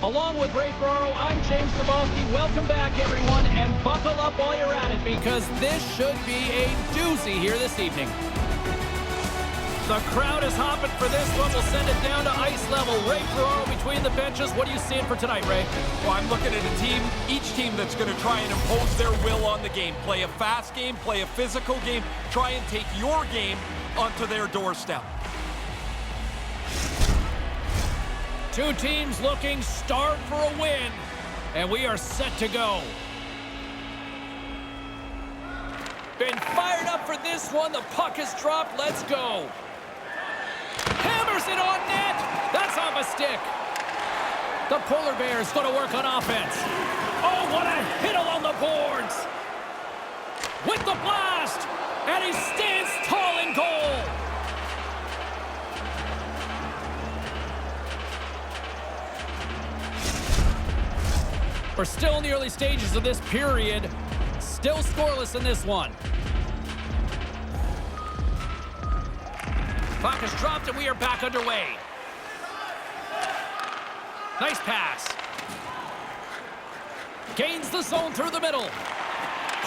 Along with Ray Ferraro, I'm James Cebulski. Welcome back, everyone, and buckle up while you're at it because this should be a doozy here this evening. The crowd is hopping for this one. We'll send it down to ice level. Ray Ferraro between the benches. What are you seeing for tonight, Ray? Well, I'm looking at each team that's going to try and impose their will on the game. Play a fast game, play a physical game, try and take your game onto their doorstep. Two teams looking starved for a win, and we are set to go. Been fired up for this one. The puck is dropped. Let's go. Hammers it on net. That's off a stick. The Polar Bears going to work on offense. Oh, what a hit along the boards. With the blast, and he stands tall in goal. We're still in the early stages of this period. Still scoreless in this one. Puck is dropped and we are back underway. Nice pass. Gains the zone through the middle.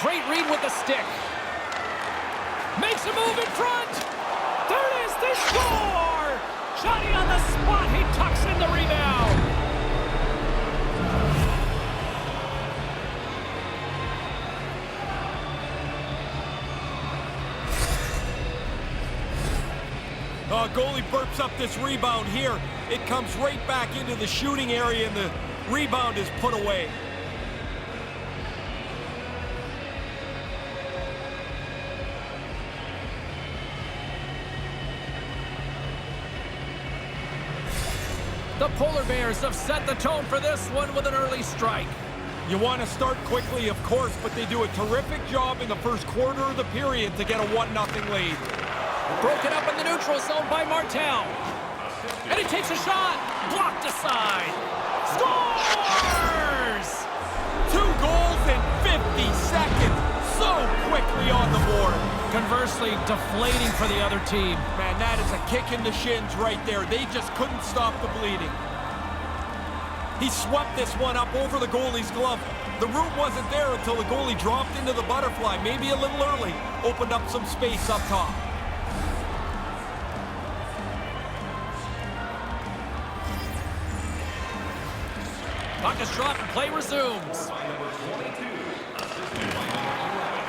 Great read with the stick. Makes a move in front. There it is, they score! Johnny on the spot, he tucks in the rebound. Goalie burps up this rebound here. It comes right back into the shooting area and the rebound is put away. The Polar Bears have set the tone for this one with an early strike. You want to start quickly, of course, but they do a terrific job in the first quarter of the period to get a 1-0 lead. Broken up in the neutral zone by Martel. And he takes a shot. Blocked aside. Scores! 2 goals in 50 seconds. So quickly on the board. Conversely, deflating for the other team. Man, that is a kick in the shins right there. They just couldn't stop the bleeding. He swept this one up over the goalie's glove. The room wasn't there until the goalie dropped into the butterfly, maybe a little early. Opened up some space up top. Puck is dropped and play resumes.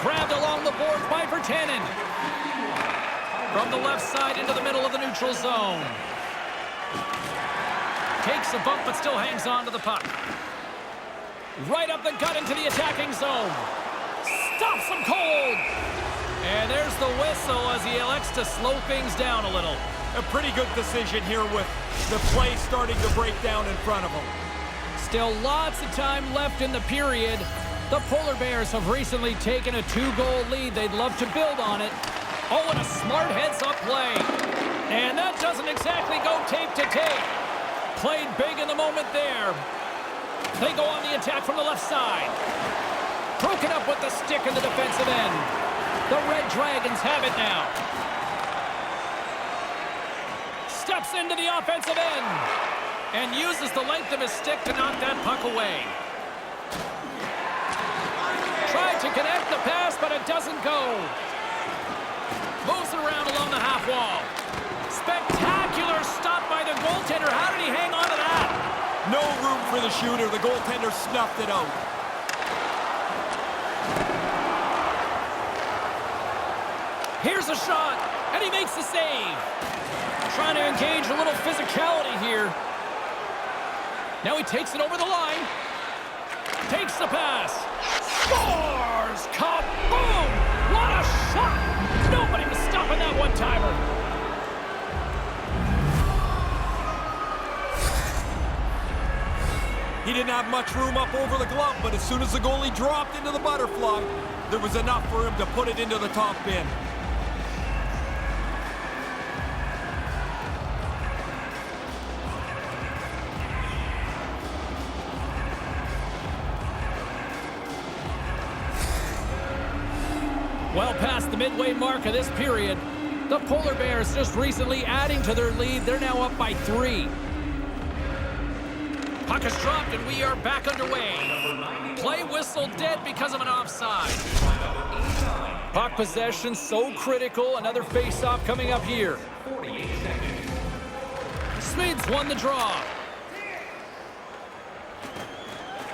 Grabbed along the board by Virtanen. From the left side into the middle of the neutral zone. Takes a bump but still hangs on to the puck. Right up the gut into the attacking zone. Stops him cold. And there's the whistle as he elects to slow things down a little. A pretty good decision here with the play starting to break down in front of him. Still lots of time left in the period. The Polar Bears have recently taken a 2-goal lead. They'd love to build on it. Oh, and a smart heads-up play. And that doesn't exactly go tape to tape. Played big in the moment there. They go on the attack from the left side. Broken up with the stick in the defensive end. The Red Dragons have it now. Steps into the offensive end. And uses the length of his stick to knock that puck away. Tried to connect the pass, but it doesn't go. Moves it around along the half wall. Spectacular stop by the goaltender. How did he hang on to that? No room for the shooter. The goaltender snuffed it out. Here's a shot, and he makes the save. Trying to engage a little physicality here. Now he takes it over the line. Takes the pass. Scores! Kaboom! What a shot! Nobody was stopping that one-timer. He didn't have much room up over the glove, but as soon as the goalie dropped into the butterfly, there was enough for him to put it into the top bin. Well past the midway mark of this period, the Polar Bears just recently adding to their lead. They're now up by 3. Puck is dropped, and we are back underway. Play whistle dead because of an offside. Puck possession so critical. Another face-off coming up here. Smith's won the draw.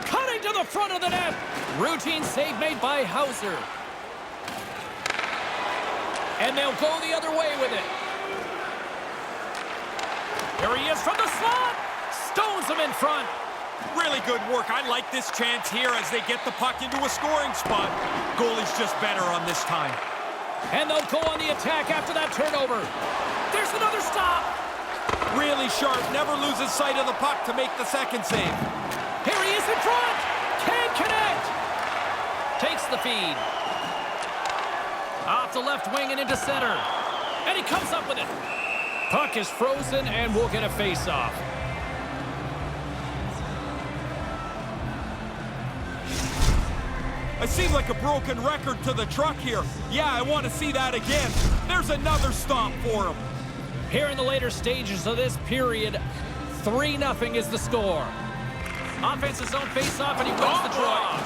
Cutting to the front of the net. Routine save made by Hauser. And they'll go the other way with it. Here he is from the slot. Stones him in front. Really good work. I like this chance here as they get the puck into a scoring spot. Goalie's just better on this time. And they'll go on the attack after that turnover. There's another stop. Really sharp. Never loses sight of the puck to make the second save. Here he is in front. Can't connect. Takes the feed. Off the left wing and into center. And he comes up with it. Puck is frozen and we'll get a face-off. It seemed like a broken record to the truck here. Yeah, I want to see that again. There's another stop for him. Here in the later stages of this period, 3-0 is the score. Offensive zone face-off, and he wins the draw.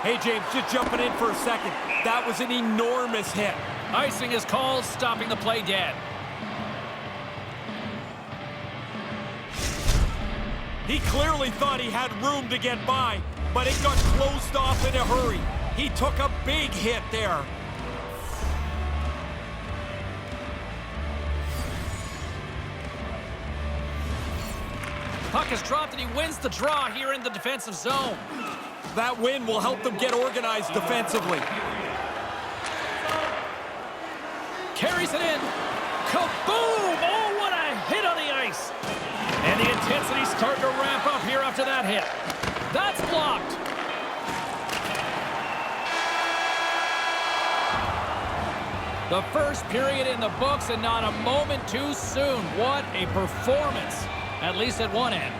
Hey, James, just jumping in for a second. That was an enormous hit. Icing is called, stopping the play dead. He clearly thought he had room to get by, but it got closed off in a hurry. He took a big hit there. Puck is dropped and he wins the draw here in the defensive zone. That win will help them get organized defensively. Carries it in. Kaboom! Oh, what a hit on the ice. And the intensity's starting to ramp up here after that hit. That's blocked. The first period in the books and not a moment too soon. What a performance, at least at one end.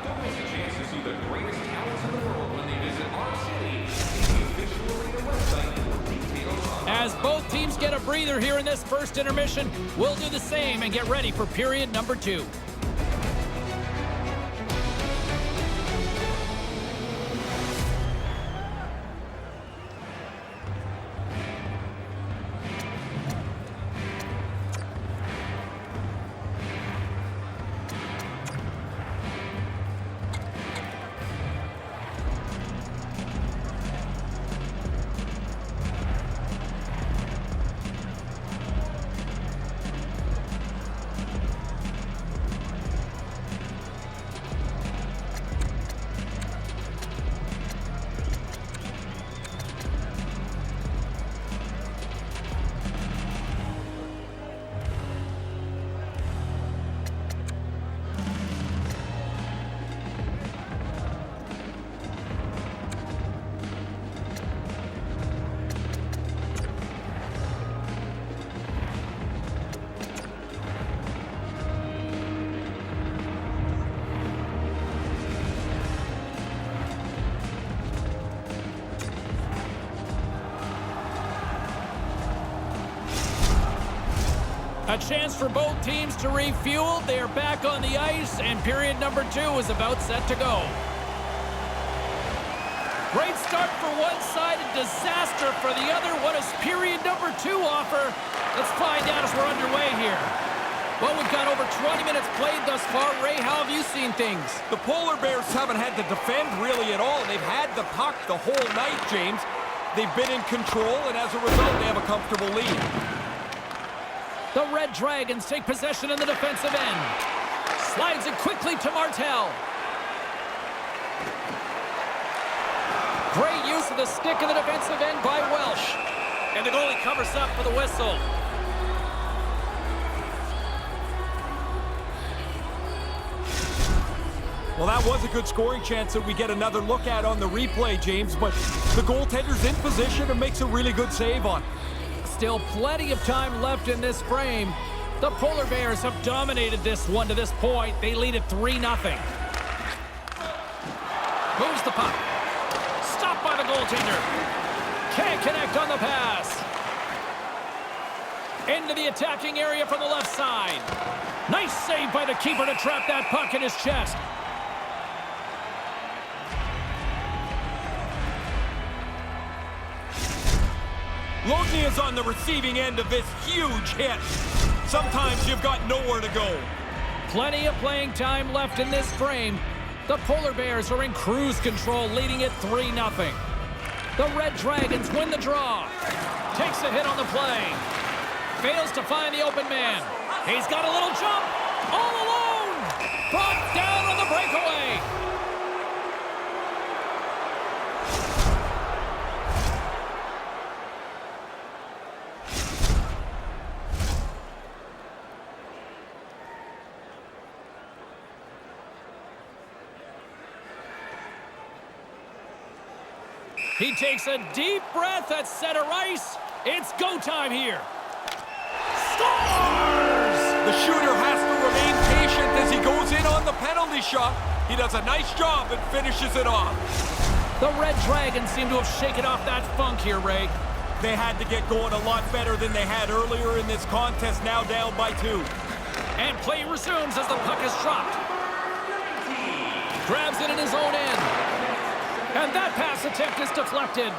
Don't miss a chance to see the greatest talents in the world when they visit our city. See the official arena website for details on. As both teams get a breather here in this first intermission, we'll do the same and get ready for period number 2. A chance for both teams to refuel. They are back on the ice, and period number 2 is about set to go. Great start for one side, and disaster for the other. What does period number 2 offer? Let's find out as we're underway here. Well, we've got over 20 minutes played thus far. Ray, how have you seen things? The Polar Bears haven't had to defend really at all. They've had the puck the whole night, James. They've been in control, and as a result, they have a comfortable lead. The Red Dragons take possession in the defensive end. Slides it quickly to Martel. Great use of the stick in the defensive end by Welsh. And the goalie covers up for the whistle. Well, that was a good scoring chance that we get another look at on the replay, James, but the goaltender's in position and makes a really good save on. Still plenty of time left in this frame. The Polar Bears have dominated this one to this point. They lead it 3-0. Moves the puck. Stopped by the goaltender. Can't connect on the pass. Into the attacking area from the left side. Nice save by the keeper to trap that puck in his chest. Logie is on the receiving end of this huge hit. Sometimes you've got nowhere to go. Plenty of playing time left in this frame. The Polar Bears are in cruise control, leading it 3-0. The Red Dragons win the draw. Takes a hit on the play. Fails to find the open man. He's got a little jump. All alone. Brought down on the breakaway. He takes a deep breath at center ice. It's go time here. Scores! The shooter has to remain patient as he goes in on the penalty shot. He does a nice job and finishes it off. The Red Dragons seem to have shaken off that funk here, Ray. They had to get going a lot better than they had earlier in this contest, now down by 2. And play resumes as the puck is dropped. Grabs it in his own end. And that pass attempt is deflected.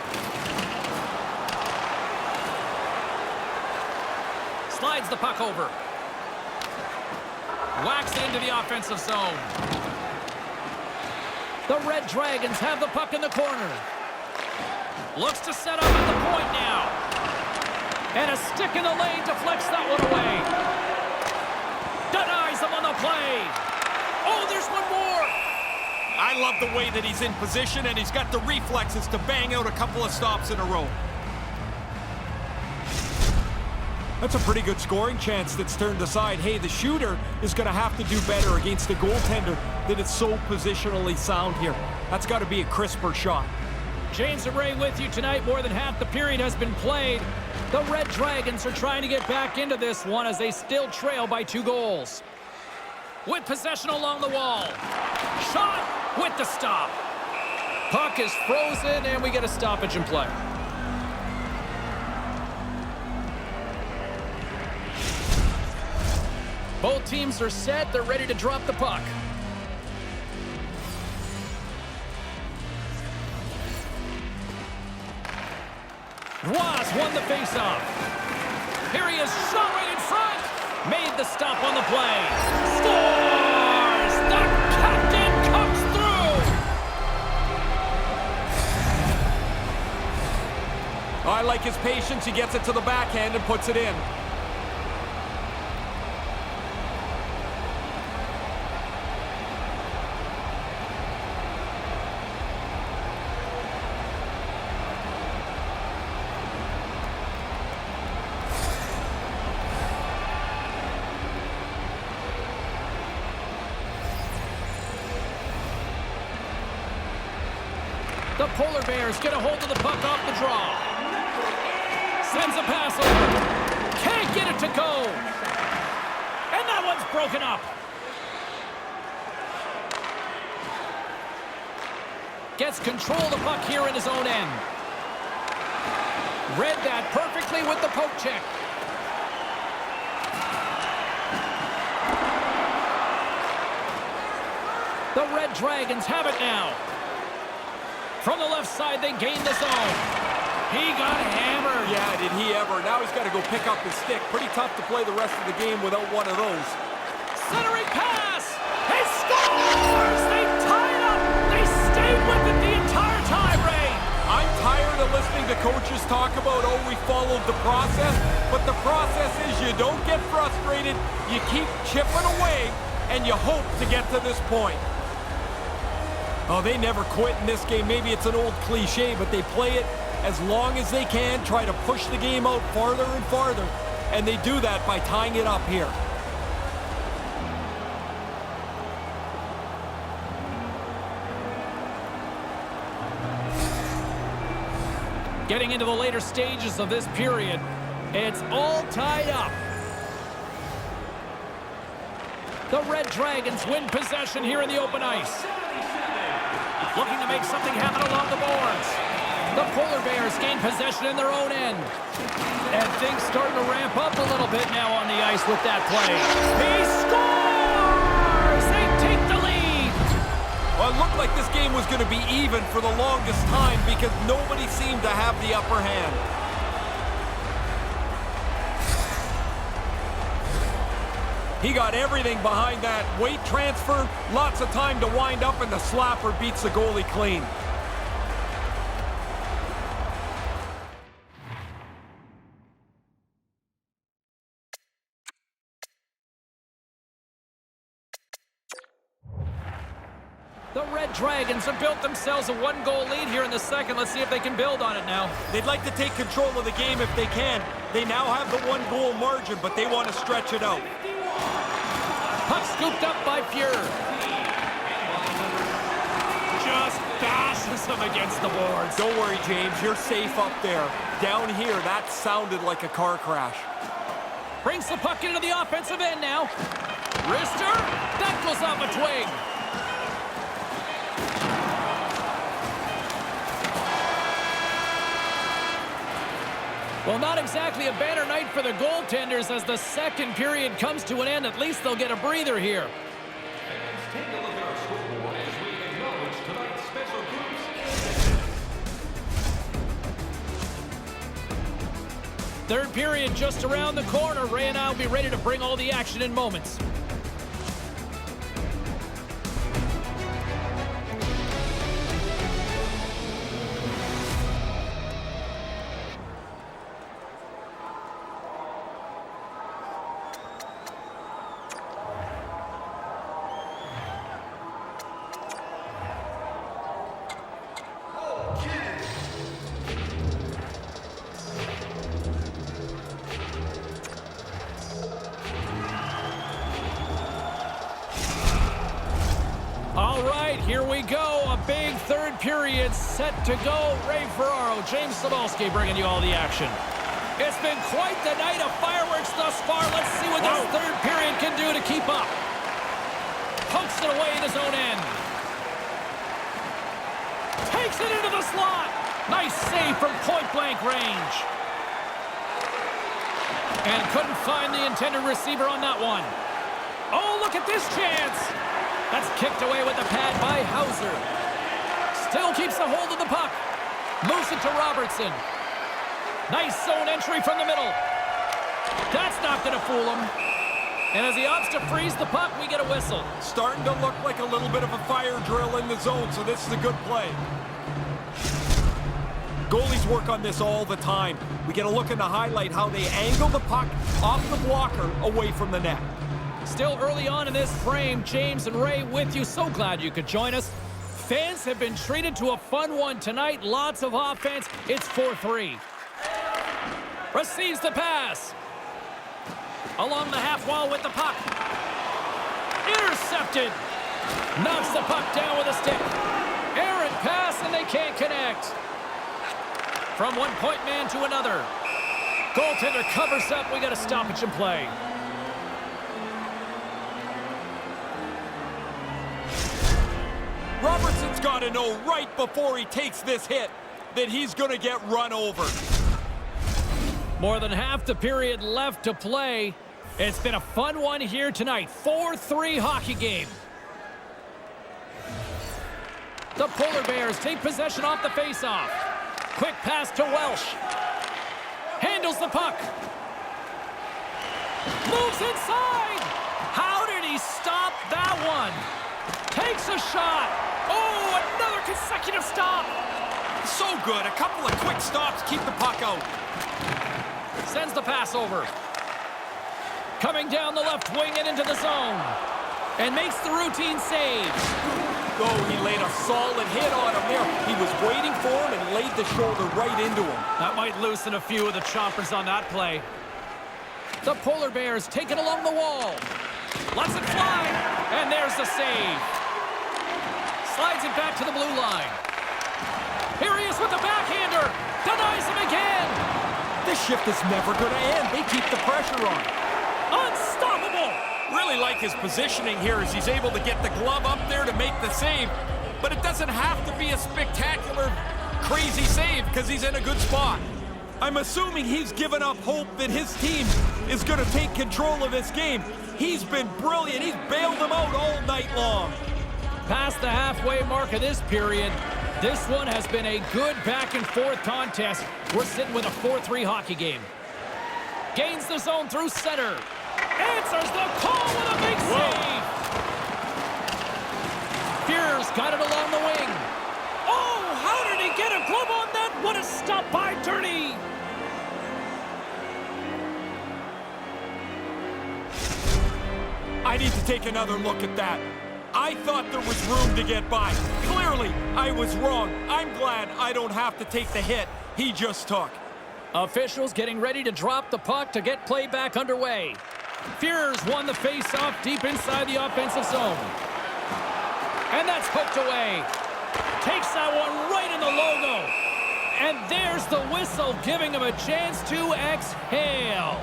Slides the puck over. Whacks it into the offensive zone. The Red Dragons have the puck in the corner. Looks to set up at the point now. And a stick in the lane deflects that one away. Denies them on the play. Oh, there's one more. I love the way that he's in position, and he's got the reflexes to bang out a couple of stops in a row. That's a pretty good scoring chance that's turned aside. Hey, the shooter is going to have to do better against a goaltender that is so positionally sound here. That's got to be a crisper shot. James and Ray with you tonight. More than half the period has been played. The Red Dragons are trying to get back into this one as they still trail by 2 goals. With possession along the wall. Shot with the stop. Puck is frozen, and we get a stoppage in play. Both teams are set. They're ready to drop the puck. Ross won the faceoff. Here he is, shot right in front. Made the stop on the play. Scores! The captain comes through! I like his patience. He gets it to the backhand and puts it in. The Polar Bears get a hold of the puck off the draw. Sends a pass over. Can't get it to go. And that one's broken up. Gets control of the puck here in his own end. Read that perfectly with the poke check. The Red Dragons have it now. From the left side, they gain the zone. He got hammered. Yeah, did he ever. Now he's got to go pick up his stick. Pretty tough to play the rest of the game without one of those. Centering pass. He scores! They tie it up. They stayed with it the entire time, Ray. I'm tired of listening to coaches talk about, oh, we followed the process. But the process is you don't get frustrated. You keep chipping away, and you hope to get to this point. Oh, they never quit in this game. Maybe it's an old cliche, but they play it as long as they can, try to push the game out farther and farther, and they do that by tying it up here. Getting into the later stages of this period, it's all tied up. The Red Dragons win possession here in the open ice. Looking to make something happen along the boards. The Polar Bears gain possession in their own end. And things starting to ramp up a little bit now on the ice with that play. He scores! They take the lead! Well, it looked like this game was going to be even for the longest time because nobody seemed to have the upper hand. He got everything behind that weight transfer, lots of time to wind up, and the slapper beats the goalie clean. The Red Dragons have built themselves a one-goal lead here in the second. Let's see if they can build on it now. They'd like to take control of the game if they can. They now have the one-goal margin, but they want to stretch it out. Puck scooped up by Fuhr. Just bashes him against the boards. Don't worry, James. You're safe up there. Down here, that sounded like a car crash. Brings the puck into the offensive end now. Wrister. That goes off a twig. Well, not exactly a banner night for the goaltenders as the second period comes to an end. At least they'll get a breather here. Fans, take a look at our scoreboard as we acknowledge tonight's special groups. Third period just around the corner. Ray and I will be ready to bring all the action in moments. All right, here we go. A big third period set to go. Ray Ferraro, James Cebulski bringing you all the action. It's been quite the night of fireworks thus far. Let's see what this third period can do to keep up. Pokes it away in his own end. Takes it into the slot. Nice save from point-blank range. And couldn't find the intended receiver on that one. Oh, look at this chance. That's kicked away with the pad by Hauser. Still keeps a hold of the puck. Moves it to Robertson. Nice zone entry from the middle. That's not going to fool him. And as he opts to freeze the puck, we get a whistle. Starting to look like a little bit of a fire drill in the zone, so this is a good play. Goalies work on this all the time. We get a look in the highlight how they angle the puck off the blocker away from the net. Still early on in this frame, James and Ray with you. So glad you could join us. Fans have been treated to a fun one tonight. Lots of offense. It's 4-3. Receives the pass. Along the half wall with the puck. Intercepted. Knocks the puck down with a stick. Errant pass, and they can't connect. From one point man to another. Goaltender covers up. We got a stoppage in play. Robertson's got to know right before he takes this hit that he's going to get run over. More than half the period left to play. It's been a fun one here tonight. 4-3 hockey game. The Polar Bears take possession off the faceoff. Quick pass to Welsh. Handles the puck. Moves inside. How did he stop that one? Takes a shot. Oh, another consecutive stop. So good. A couple of quick stops keep the puck out. Sends the pass over. Coming down the left wing and into the zone. And makes the routine save. Oh, he laid a solid hit on him there. He was waiting for him and laid the shoulder right into him. That might loosen a few of the chompers on that play. The Polar Bears take it along the wall. Lets it fly. And there's the save. Slides it back to the blue line. Here he is with the backhander. Denies him again. This shift is never going to end. They keep the pressure on. Unstoppable. Really like his positioning here as he's able to get the glove up there to make the save. But it doesn't have to be a spectacular, crazy save because he's in a good spot. I'm assuming he's given up hope that his team is going to take control of this game. He's been brilliant. He's bailed them out all night long. Past the halfway mark of this period, this one has been a good back-and-forth contest. We're sitting with a 4-3 hockey game. Gains the zone through center. answers the call with a big save. Fears got it along the wing. Oh, how did he get a glove on that? What a stop by Dirty. I need to take another look at that. I thought there was room to get by. Clearly, I was wrong. I'm glad I don't have to take the hit he just took. Officials getting ready to drop the puck to get play back underway. Fears won the face-off deep inside the offensive zone. And that's hooked away. Takes that one right in the logo. And there's the whistle, giving him a chance to exhale.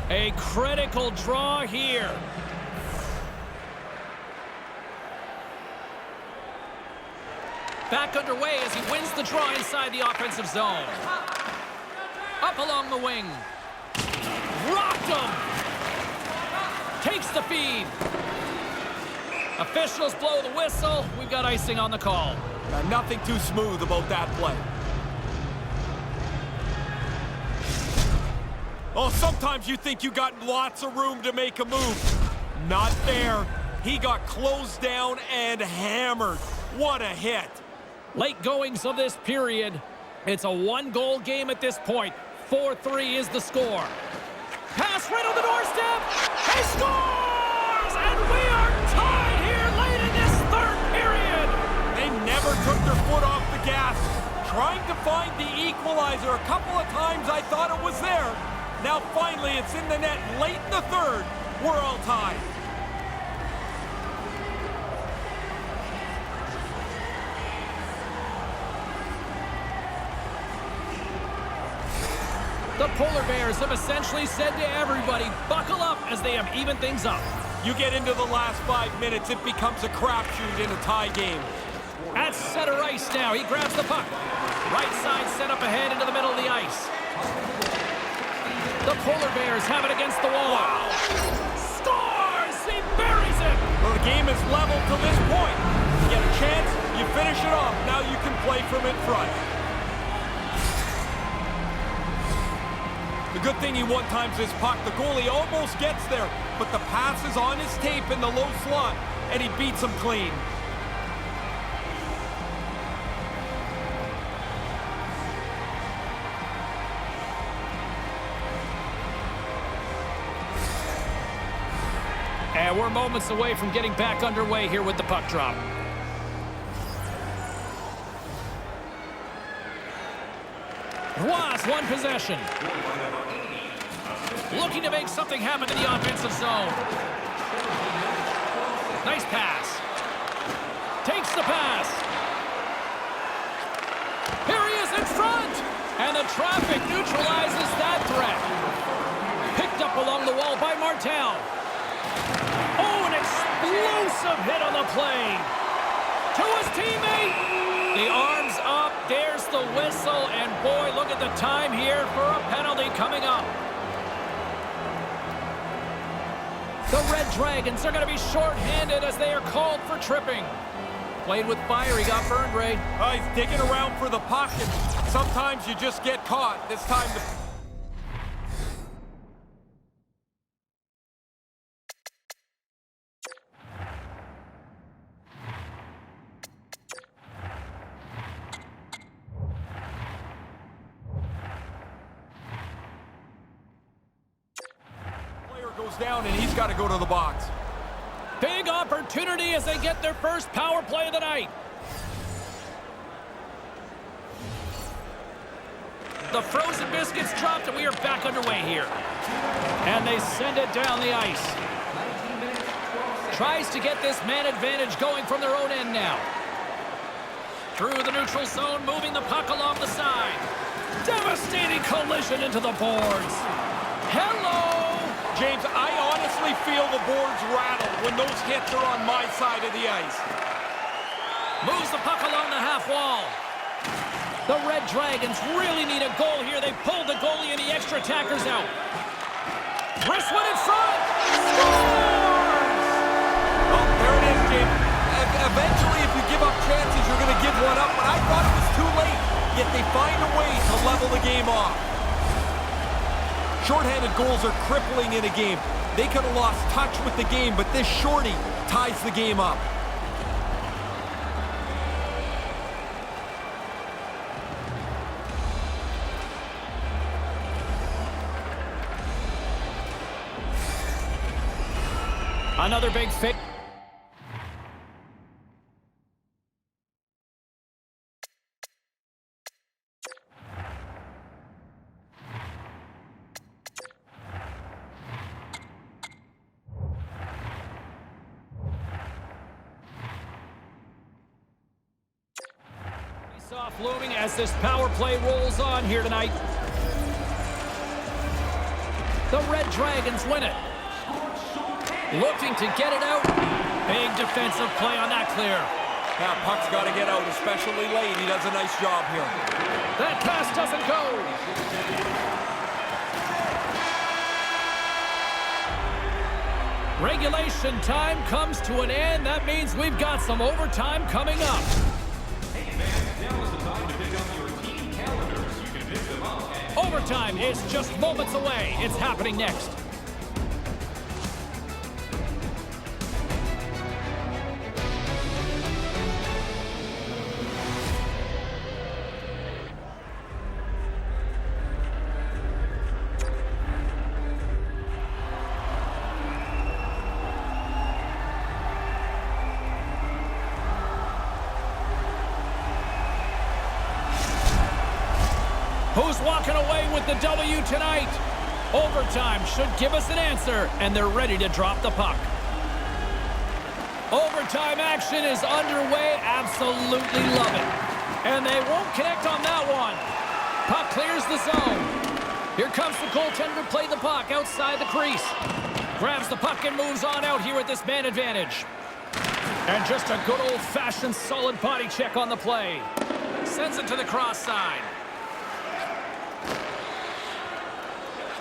A critical draw here. Back underway as he wins the draw inside the offensive zone. Up along the wing. Rocked him. Takes the feed. Officials blow the whistle. We've got icing on the call. Nothing too smooth about that play. Oh, sometimes you think you got lots of room to make a move. Not there. He got closed down and hammered. What a hit. Late goings of this period. It's a one-goal game at this point. 4-3 is the score. Pass right on the doorstep. He scores! And we are tied here late in this third period. They never took their foot off the gas. Trying to find the equalizer. A couple of times I thought it was there. Now finally it's in the net late in the third. We're all tied. The Polar Bears have essentially said to everybody, buckle up as they have evened things up. You get into the last 5 minutes, it becomes a crapshoot in a tie game. At center ice now, he grabs the puck. Right side set up ahead into the middle of the ice. The Polar Bears have it against the wall. Wow. Scores! He buries it! Well, the game is level to this point. You get a chance, you finish it off. Now you can play from in front. The good thing he one-times his puck. The goalie almost gets there, but the pass is on his tape in the low slot, and he beats him clean. And we're moments away from getting back underway here with the puck drop. Ross, one possession. Looking to make something happen in the offensive zone. Nice pass. Takes the pass. Here he is in front. And the traffic neutralizes that threat. Picked up along the wall by Martel. Oh, an explosive hit on the play. To his teammate. The arms up. There's the whistle. And boy, look at the time here for a penalty coming up. The Red Dragons are going to be short-handed as they are called for tripping. Played with fire. He got burned, Ray. Oh, he's digging around for the puck, and sometimes you just get caught. This time the... goes down and he's got to go to the box. Big opportunity as they get their first power play of the night. The frozen biscuits dropped and we are back underway here. And they send it down the ice. Tries to get this man advantage going from their own end now. Through the neutral zone, moving the puck along the side. Devastating collision into the boards. Hello! James, I honestly feel the boards rattle when those hits are on my side of the ice. Moves the puck along the half wall. The Red Dragons really need a goal here. They pulled the goalie and the extra attackers out. Wrist one in front. Scores! Oh, there it is, James. Eventually, if you give up chances, you're going to give one up. But I thought it was too late. Yet they find a way to level the game off. Shorthanded goals are crippling in a game. They could have lost touch with the game, but this shorty ties the game up. Another big fit. Off looming as this power play rolls on here tonight. The Red Dragons win it. Looking to get it out. Big defensive play on that clear. That puck's got to get out, especially late. He does a nice job here. That pass doesn't go. Regulation time comes to an end. That means we've got some overtime coming up. Overtime is just moments away. It's happening next. Who's walking away with the W tonight? Overtime should give us an answer, and they're ready to drop the puck. Overtime action is underway. Absolutely love it. And they won't connect on that one. Puck clears the zone. Here comes the goaltender to play the puck outside the crease. Grabs the puck and moves on out here with this man advantage. And just a good old-fashioned solid body check on the play. Sends it to the cross side.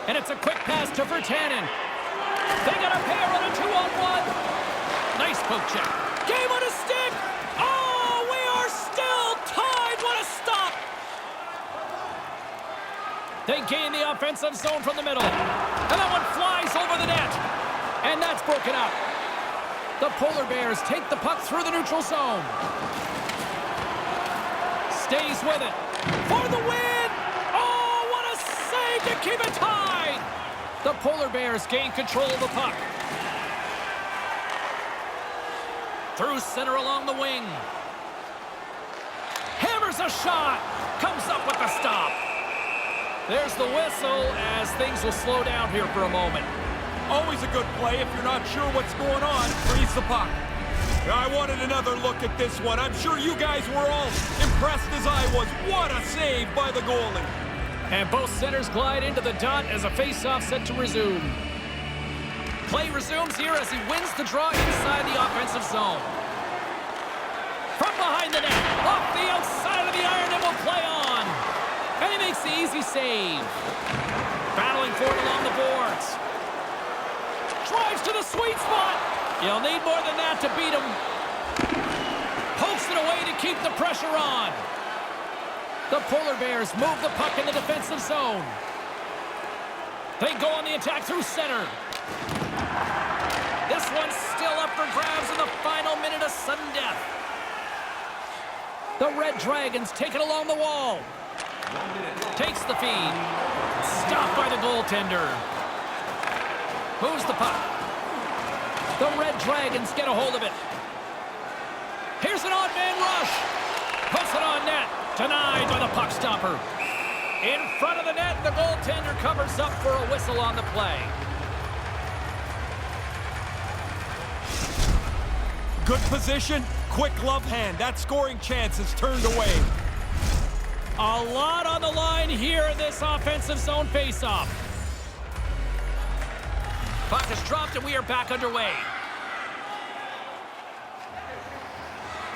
And it's a quick pass to Virtanen. They got a pair on a 2-on-1. Nice poke check. Game on a stick. Oh, we are still tied. What a stop. They gain the offensive zone from the middle. And that one flies over the net. And that's broken up. The Polar Bears take the puck through the neutral zone. Stays with it. For the win. To keep it tied. The Polar Bears gain control of the puck. Through center along the wing. Hammers a shot. Comes up with the stop. There's the whistle as things will slow down here for a moment. Always a good play if you're not sure what's going on. Freeze the puck. I wanted another look at this one. I'm sure you guys were all impressed as I was. What a save by the goalie. And both centers glide into the dot as a face-off set to resume. Play resumes here as he wins the draw inside the offensive zone. From behind the net, off the outside of the iron, and will play on. And he makes the easy save. Battling for it along the boards. Drives to the sweet spot. You'll need more than that to beat him. Pokes it away to keep the pressure on. The Polar Bears move the puck in the defensive zone. They go on the attack through center. This one's still up for grabs in the final minute of sudden death. The Red Dragons take it along the wall. Takes the feed. Stopped by the goaltender. Moves the puck. The Red Dragons get a hold of it. Here's an odd man rush. Puts it on net. Denied by the puck stopper. In front of the net, the goaltender covers up for a whistle on the play. Good position, quick glove hand. That scoring chance is turned away. A lot on the line here in this offensive zone faceoff. Puck is dropped and we are back underway.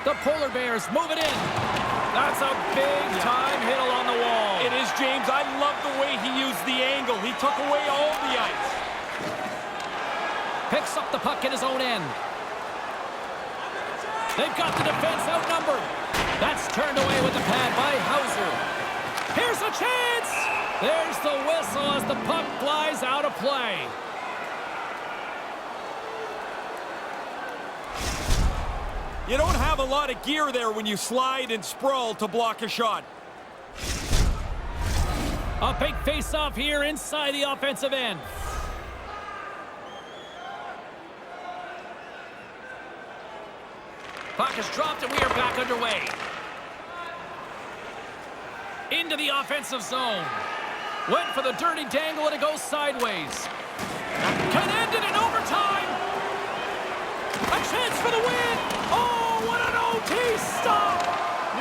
The Polar Bears move it in. That's a big-time hit along the wall. It is, James. I love the way he used the angle. He took away all the ice. Picks up the puck in his own end. They've got the defense outnumbered. That's turned away with the pad by Hauser. Here's a chance. There's the whistle as the puck flies out of play. You don't have a lot of gear there when you slide and sprawl to block a shot. A big face-off here inside the offensive end. Puck is dropped and we are back underway. Into the offensive zone. Went for the dirty dangle and it goes sideways. Can end it in overtime. A chance for the win. Oh, what an OT stop.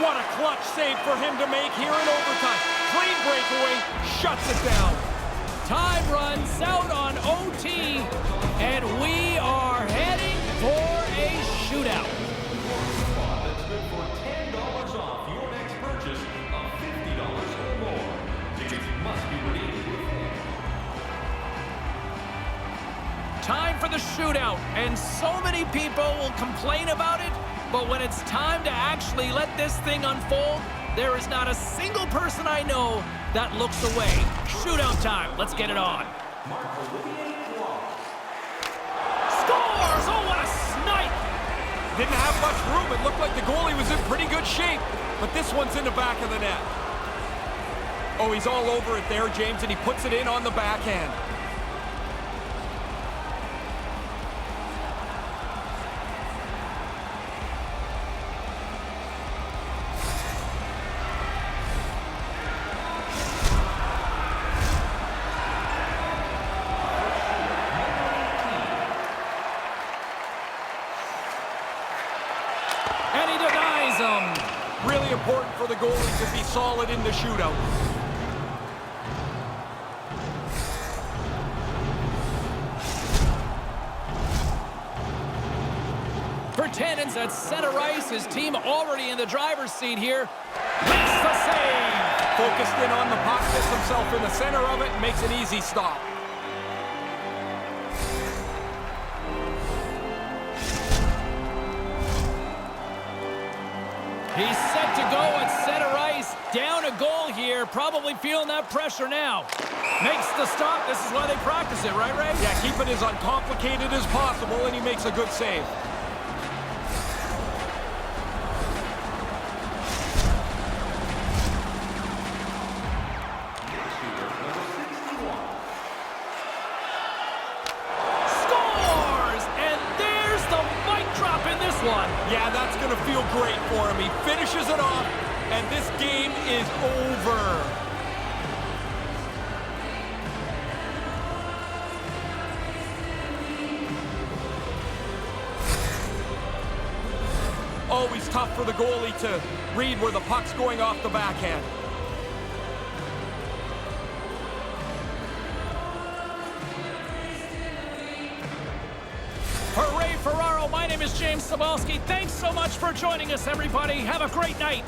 What a clutch save for him to make here in overtime. Clean breakaway, shuts it down. Time runs out on OT, and we are heading for a shootout. That's good for $10 off your next purchase of $50 or more. Tickets must be redeemed before. Time for the shootout, and so many people will complain about it, but when it's time to actually let this thing unfold, there is not a single person I know that looks away. Shootout time. Let's get it on. Scores! Oh, what a snipe! Didn't have much room. It looked like the goalie was in pretty good shape, but this one's in the back of the net. Oh, he's all over it there, James, and he puts it in on the backhand. And he denies him. Really important for the goalie to be solid in the shootout. For Tannins at center ice, his team already in the driver's seat here. Makes the save. Focused in on the puck, gets himself in the center of it, and makes an easy stop. He's set to go at center ice. Down a goal here. Probably feeling that pressure now. Makes the stop. This is why they practice it, right, Ray? Yeah, keep it as uncomplicated as possible, and he makes a good save. Scores! And there's the mic drop in this one. Yeah, that's going to feel great for him. He finishes it off, and this game is over. Always tough for the goalie to read where the puck's going off the backhand. For Ray Ferraro, my name is James Cebulski. Thanks so much for joining us, everybody. Have a great night.